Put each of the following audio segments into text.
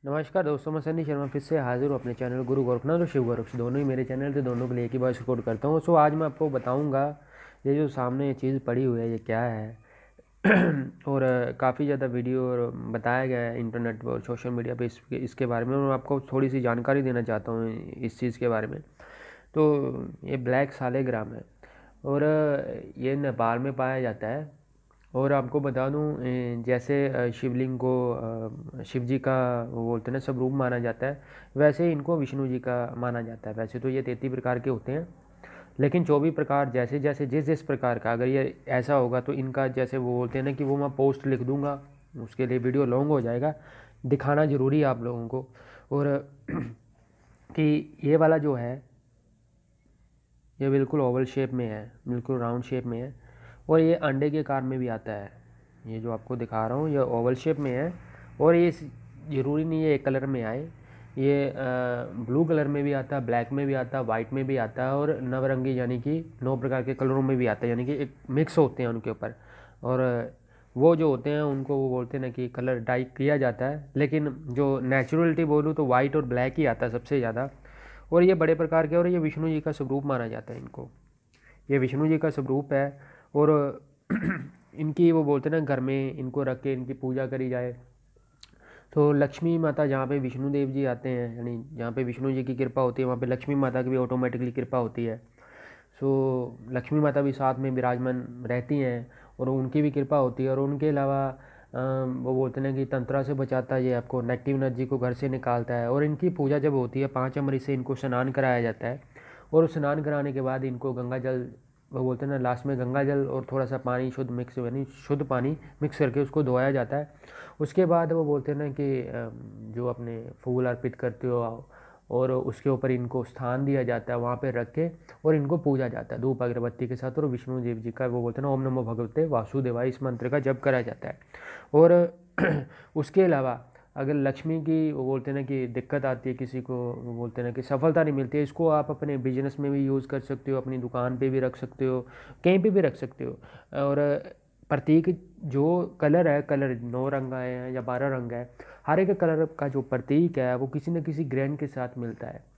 नमस्कार दोस्तों, मैं सन्नी शर्मा फिर से हाजिर हूँ अपने चैनल गुरु गोरखनाथ और शिव गोरख दोनों ही मेरे चैनल थे। दोनों के लिए एक ही बार रिकॉर्ड करता हूँ। सो आज मैं आपको बताऊँगा ये जो सामने ये चीज़ पड़ी हुई है ये क्या है। और काफ़ी ज़्यादा वीडियो और बताया गया है इंटरनेट पर और सोशल मीडिया पे इसके बारे में। मैं आपको थोड़ी सी जानकारी देना चाहता हूँ इस चीज़ के बारे में। तो ये ब्लैक सालेग्राम है और ये नेपाल में पाया जाता है। और आपको बता दूं, जैसे शिवलिंग को शिव जी का वो बोलते हैं ना सब रूप माना जाता है, वैसे ही इनको विष्णु जी का माना जाता है। वैसे तो ये 33 प्रकार के होते हैं, लेकिन 24 प्रकार जैसे जैसे जिस जिस प्रकार का अगर ये ऐसा होगा तो इनका जैसे वो बोलते हैं ना कि वो मैं पोस्ट लिख दूंगा, उसके लिए वीडियो लॉन्ग हो जाएगा, दिखाना ज़रूरी है आप लोगों को। और कि ये वाला जो है ये बिल्कुल ओवल शेप में है, बिल्कुल राउंड शेप में है और ये अंडे के आकार में भी आता है। ये जो आपको दिखा रहा हूँ ये ओवल शेप में है और ये ज़रूरी नहीं है एक कलर में आए, ये ब्लू कलर में भी आता है, ब्लैक में भी आता है, वाइट में भी आता है और नवरंगी यानी कि 9 प्रकार के कलरों में भी आता है, यानी कि एक मिक्स होते हैं उनके ऊपर। और वो जो होते हैं उनको वो बोलते हैं ना कि कलर डाई किया जाता है, लेकिन जो नेचुरलिटी बोलूँ तो वाइट और ब्लैक ही आता है सबसे ज़्यादा। और ये बड़े प्रकार के और ये विष्णु जी का स्वरूप माना जाता है इनको। ये विष्णु जी का स्वरूप है और इनकी वो बोलते हैं ना घर में इनको रख के इनकी पूजा करी जाए तो लक्ष्मी माता, जहाँ पे विष्णु देव जी आते हैं यानी जहाँ पे विष्णु जी की कृपा होती है वहाँ पे लक्ष्मी माता की भी ऑटोमेटिकली कृपा होती है। सो लक्ष्मी माता भी साथ में विराजमान रहती हैं और उनकी भी कृपा होती है। और उनके अलावा वो बोलते हैं कि तंत्रा से बचाता है, ये आपको नेगेटिव एनर्जी को घर से निकालता है। और इनकी पूजा जब होती है 5 अमृत से इनको स्नान कराया जाता है और स्नान कराने के बाद इनको गंगा जल, वो बोलते हैं ना लास्ट में गंगा जल और थोड़ा सा पानी शुद्ध मिक्स यानी शुद्ध पानी मिक्स करके उसको धोया जाता है। उसके बाद वो बोलते हैं ना कि जो अपने फूल अर्पित करते हो और उसके ऊपर इनको स्थान दिया जाता है, वहाँ पे रख के और इनको पूजा जाता है धूप अगरबत्ती के साथ। और विष्णु देव जी का वो बोलते हैं ना ओम नमो भगवते वासुदेवाय, इस मंत्र का जप करा जाता है। और उसके अलावा अगर लक्ष्मी की वो बोलते हैं ना कि दिक्कत आती है किसी को, वो बोलते हैं ना कि सफलता नहीं मिलती है, इसको आप अपने बिजनेस में भी यूज़ कर सकते हो, अपनी दुकान पे भी रख सकते हो, कहीं पे भी रख सकते हो। और प्रतीक जो कलर है, कलर 9 रंग आए हैं या 12 रंग है, हर एक कलर का जो प्रतीक है वो किसी न किसी ग्रहण के साथ मिलता है।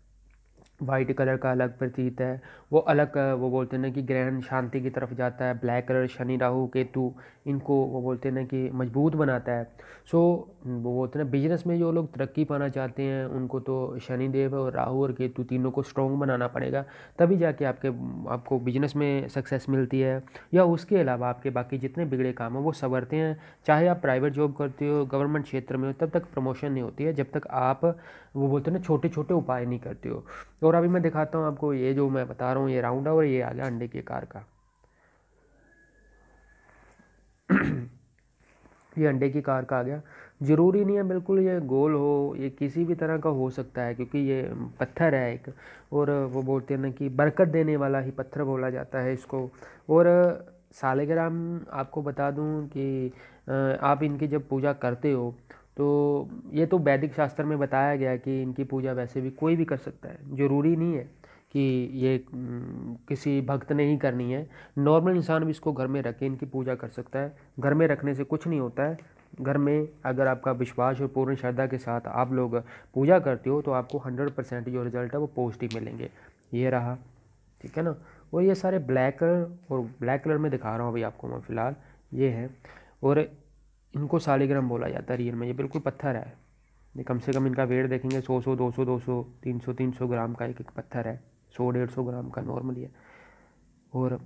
वाइट कलर का अलग प्रतीक है, वो अलग वो बोलते हैं ना कि ग्रहण शांति की तरफ जाता है। ब्लैक कलर शनि राहु केतु इनको वो बोलते हैं ना कि मजबूत बनाता है। सो वो बोलते हैं ना बिजनेस में जो लोग तरक्की पाना चाहते हैं उनको तो शनि देव और राहु और केतु तीनों को स्ट्रॉन्ग बनाना पड़ेगा, तभी जाके आपको बिजनेस में सक्सेस मिलती है। या उसके अलावा आपके बाकी जितने बिगड़े काम हैं वो संवरते हैं। चाहे आप प्राइवेट जॉब करते हो, गवर्नमेंट क्षेत्र में हो, तब तक प्रमोशन नहीं होती है जब तक आप वो बोलते हैं ना छोटे छोटे उपाय नहीं करते हो। और अभी मैं दिखाता हूँ आपको, ये जो मैं बता रहा हूँ ये राउंड है और ये आ गया अंडे के आकार का। ये अंडे की कार का आ गया। ज़रूरी नहीं है बिल्कुल ये गोल हो, ये किसी भी तरह का हो सकता है क्योंकि ये पत्थर है एक। और वो बोलते हैं ना कि बरकत देने वाला ही पत्थर बोला जाता है इसको। और सालिग्राम आपको बता दूं कि आप इनकी जब पूजा करते हो तो ये तो वैदिक शास्त्र में बताया गया है कि इनकी पूजा वैसे भी कोई भी कर सकता है, ज़रूरी नहीं है कि ये किसी भक्त ने ही करनी है। नॉर्मल इंसान भी इसको घर में रख के इनकी पूजा कर सकता है। घर में रखने से कुछ नहीं होता है। घर में अगर आपका विश्वास और पूर्ण श्रद्धा के साथ आप लोग पूजा करते हो तो आपको 100% जो रिजल्ट है वो पॉजिटिव मिलेंगे। ये रहा, ठीक है ना। और ये सारे ब्लैक कलर, और ब्लैक कलर में दिखा रहा हूँ अभी आपको मैं फ़िलहाल, ये है। और इनको सालिग्राम बोला जाता है रियल में, ये बिल्कुल पत्थर है। ये कम से कम इनका वेट देखेंगे 100 200 300 ग्राम का एक एक पत्थर है, 100 150 ग्राम का नॉर्मली है। और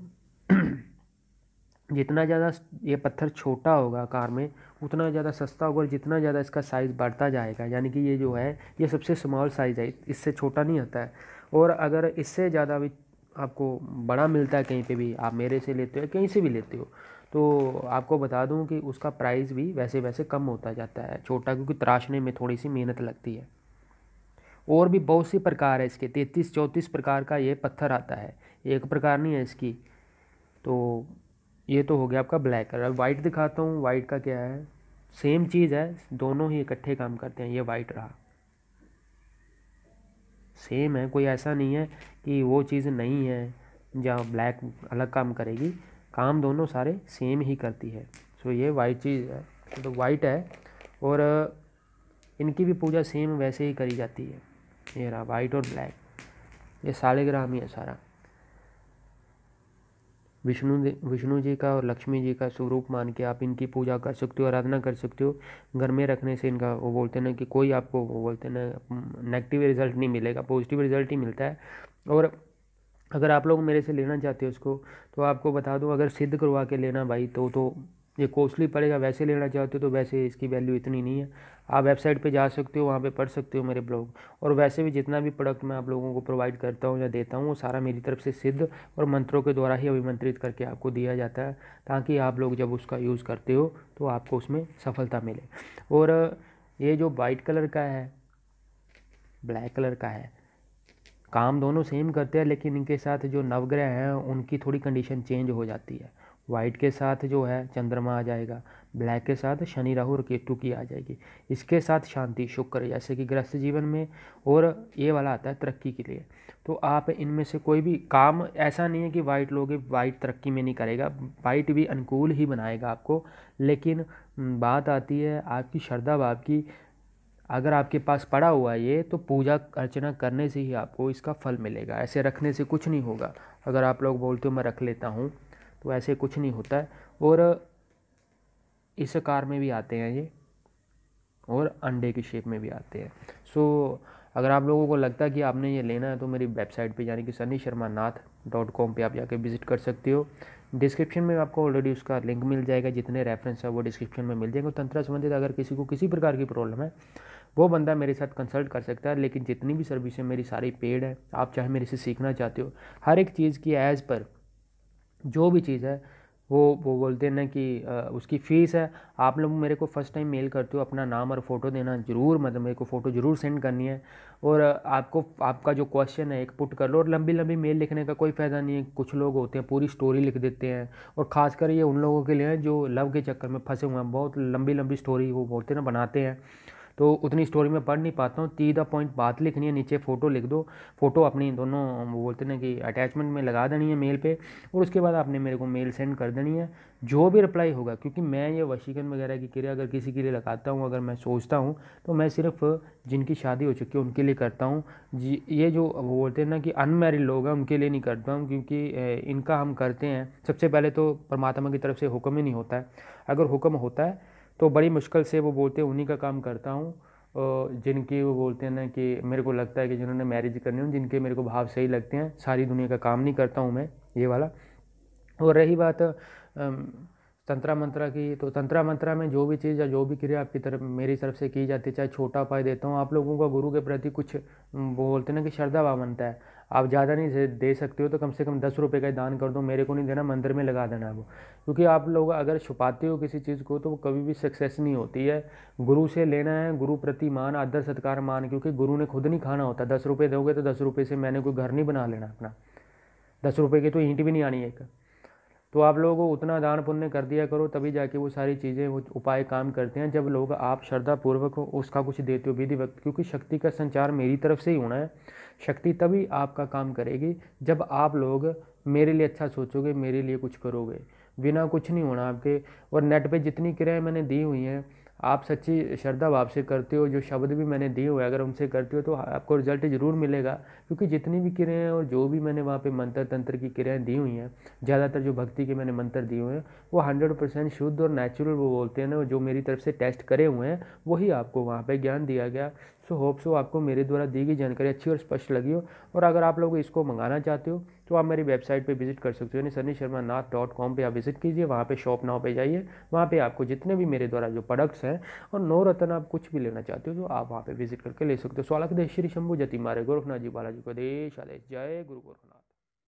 जितना ज़्यादा ये पत्थर छोटा होगा आकार में उतना ज़्यादा सस्ता होगा, और जितना ज़्यादा इसका साइज़ बढ़ता जाएगा, यानी कि ये जो है ये सबसे स्मॉल साइज़ है, इससे छोटा नहीं आता है। और अगर इससे ज़्यादा भी आपको बड़ा मिलता है कहीं पे भी, आप मेरे से लेते हो कहीं से भी लेते हो, तो आपको बता दूं कि उसका प्राइस भी वैसे वैसे कम होता जाता है छोटा, क्योंकि तराशने में थोड़ी सी मेहनत लगती है। और भी बहुत सी प्रकार है इसके, 33 34 प्रकार का ये पत्थर आता है, एक प्रकार नहीं है इसकी। तो ये तो हो गया आपका ब्लैक कलर। अब वाइट दिखाता हूँ, वाइट का क्या है, सेम चीज़ है, दोनों ही इकट्ठे काम करते हैं। ये वाइट रहा, सेम है, कोई ऐसा नहीं है कि वो चीज़ नहीं है जहाँ ब्लैक अलग काम करेगी, काम दोनों सारे सेम ही करती है। सो ये वाइट चीज़ है, तो वाइट है। और इनकी भी पूजा सेम वैसे ही करी जाती है। ये रहा वाइट और ब्लैक, ये सालिग्राम ही है सारा। विष्णु जी का और लक्ष्मी जी का स्वरूप मान के आप इनकी पूजा कर सकते हो, आराधना कर सकते हो। घर में रखने से इनका वो बोलते हैं ना कि कोई आपको वो बोलते हैं ना नेगेटिव रिजल्ट नहीं मिलेगा, पॉजिटिव रिजल्ट ही मिलता है। और अगर आप लोग मेरे से लेना चाहते हो इसको, तो आपको बता दूं, अगर सिद्ध करवा के लेना भाई तो ये कॉस्टली पड़ेगा। वैसे लेना चाहते हो तो वैसे इसकी वैल्यू इतनी नहीं है। आप वेबसाइट पे जा सकते हो, वहाँ पे पढ़ सकते हो मेरे ब्लॉग। और वैसे भी जितना भी प्रोडक्ट मैं आप लोगों को प्रोवाइड करता हूँ या देता हूँ, वो सारा मेरी तरफ से सिद्ध और मंत्रों के द्वारा ही अभिमंत्रित करके आपको दिया जाता है, ताकि आप लोग जब उसका यूज़ करते हो तो आपको उसमें सफलता मिले। और ये जो वाइट कलर का है, ब्लैक कलर का है, काम दोनों सेम करते हैं, लेकिन इनके साथ जो नवग्रह हैं उनकी थोड़ी कंडीशन चेंज हो जाती है। वाइट के साथ जो है चंद्रमा आ जाएगा, ब्लैक के साथ शनि राहु और केतु की आ जाएगी, इसके साथ शांति शुक्र जैसे कि गृहस्थ जीवन में, और ये वाला आता है तरक्की के लिए। तो आप इनमें से कोई भी काम, ऐसा नहीं है कि वाइट लोगे वाइट तरक्की में नहीं करेगा, वाइट भी अनुकूल ही बनाएगा आपको। लेकिन बात आती है आपकी श्रद्धा भाव की। अगर आपके पास पड़ा हुआ है ये, तो पूजा अर्चना करने से ही आपको इसका फल मिलेगा, ऐसे रखने से कुछ नहीं होगा। अगर आप लोग बोलते हो मैं रख लेता हूँ, तो ऐसे कुछ नहीं होता है। और इस आकार में भी आते हैं ये, और अंडे की शेप में भी आते हैं। सो अगर आप लोगों को लगता है कि आपने ये लेना है, तो मेरी वेबसाइट पे यानी कि sunnySharmaNath.com पे आप जाके विजिट कर सकते हो। डिस्क्रिप्शन में आपको ऑलरेडी उसका लिंक मिल जाएगा, जितने रेफरेंस है वो डिस्क्रिप्शन में मिल जाएंगे। तंत्र संबंधित अगर किसी को किसी प्रकार की प्रॉब्लम है, वो बंदा मेरे साथ कंसल्ट कर सकता है। लेकिन जितनी भी सर्विसें मेरी सारी पेड है, आप चाहे मेरे से सीखना चाहते हो, हर एक चीज़ की एज़ पर जो भी चीज़ है वो बोलते हैं ना कि उसकी फ़ीस है। आप लोग मेरे को फर्स्ट टाइम मेल करते हो, अपना नाम और फ़ोटो देना ज़रूर, मतलब मेरे को फ़ोटो ज़रूर सेंड करनी है। और आपको आपका जो क्वेश्चन है एक पुट कर लो। और लंबी लंबी मेल लिखने का कोई फ़ायदा नहीं है। कुछ लोग होते हैं पूरी स्टोरी लिख देते हैं, और ख़ासकर ये उन लोगों के लिए है जो लव के चक्कर में फंसे हुए हैं। बहुत लंबी लंबी स्टोरी वो बोलते हैं ना बनाते हैं, तो उतनी स्टोरी में पढ़ नहीं पाता हूँ। 3 पॉइंट बात लिखनी है, नीचे फ़ोटो लिख दो। फ़ोटो अपनी दोनों वो बोलते हैं ना कि अटैचमेंट में लगा देनी है मेल पे, और उसके बाद आपने मेरे को मेल सेंड कर देनी है। जो भी रिप्लाई होगा, क्योंकि मैं ये वशीकरण वगैरह की क्रिया अगर किसी के लिए लगाता हूँ, अगर मैं सोचता हूँ, तो मैं सिर्फ जिनकी शादी हो चुकी है उनके लिए करता हूँ। ये जो वो बोलते हैं ना कि अनमैरिड लोग हैं, उनके लिए नहीं करता हूँ, क्योंकि इनका हम करते हैं सबसे पहले तो परमात्मा की तरफ से हुक्म ही नहीं होता है। अगर हुक्म होता है तो बड़ी मुश्किल से वो बोलते हैं उन्हीं का काम करता हूँ, जिनकी वो बोलते हैं ना कि मेरे को लगता है कि जिन्होंने मैरिज करनी हो, जिनके मेरे को भाव सही लगते हैं। सारी दुनिया का काम नहीं करता हूँ मैं ये वाला। और रही बात तंत्रा मंत्रा की, तो तंत्रा मंत्रा में जो भी चीज़ या जो भी क्रिया आपकी तरफ मेरी तरफ से की जाती है, चाहे छोटा उपाय देता हूँ, आप लोगों का गुरु के प्रति कुछ वो बोलते हैं ना कि श्रद्धा भाव बनता है। आप ज़्यादा नहीं दे सकते हो तो कम से कम 10 रुपये का दान कर दो, मेरे को नहीं देना, मंदिर में लगा देना वो। क्योंकि आप लोग अगर छुपाते हो किसी चीज़ को, तो वो कभी भी सक्सेस नहीं होती है। गुरु से लेना है, गुरु प्रति मान, आदर सत्कार मान, क्योंकि गुरु ने खुद नहीं खाना होता। 10 रुपये दोगे तो 10 रुपये से मैंने कोई घर नहीं बना लेना अपना, 10 रुपये की तो ईंट भी नहीं आनी एक। तो आप लोगों को उतना दान पुण्य कर दिया करो, तभी जाके वो सारी चीज़ें वो उपाय काम करते हैं। जब लोग आप श्रद्धापूर्वक उसका कुछ देते हो विधिवत, क्योंकि शक्ति का संचार मेरी तरफ से ही होना है। शक्ति तभी आपका काम करेगी जब आप लोग मेरे लिए अच्छा सोचोगे, मेरे लिए कुछ करोगे। बिना कुछ नहीं होना आपके। और नेट पे जितनी क्रियाएं मैंने दी हुई हैं, आप सच्ची श्रद्धा भाव से करते हो, जो शब्द भी मैंने दिए हुए अगर उनसे करते हो, तो आपको रिजल्ट ज़रूर मिलेगा। क्योंकि जितनी भी क्रियाएं और जो भी मैंने वहाँ पे मंत्र तंत्र की क्रियाएं दी हुई हैं, ज़्यादातर जो भक्ति के मैंने मंत्र दिए हुए हैं, वो 100% शुद्ध और नेचुरल वो बोलते हैं ना, जो मेरी तरफ से टेस्ट करे हुए हैं, वही आपको वहाँ पे ज्ञान दिया गया। सो होप सो आपको मेरे द्वारा दी गई जानकारी अच्छी और स्पष्ट लगी हो। और अगर आप लोग इसको मंगाना चाहते हो, तो आप मेरी वेबसाइट पे विजिट कर सकते हो, यानी sunnySharmaNath.com पे आप विजिट कीजिए। वहाँ पे शॉप नाउ पे जाइए, वहाँ पे आपको जितने भी मेरे द्वारा जो प्रोडक्ट्स हैं, और नवरत्न आप कुछ भी लेना चाहते हो, तो आप वहाँ पे विजिट करके ले सकते हो। स्वालक देश श्री शंभु जति मारे गोरखनाथ जी बालाजी को देश आदेश। जय गुरु गोरखनाथ।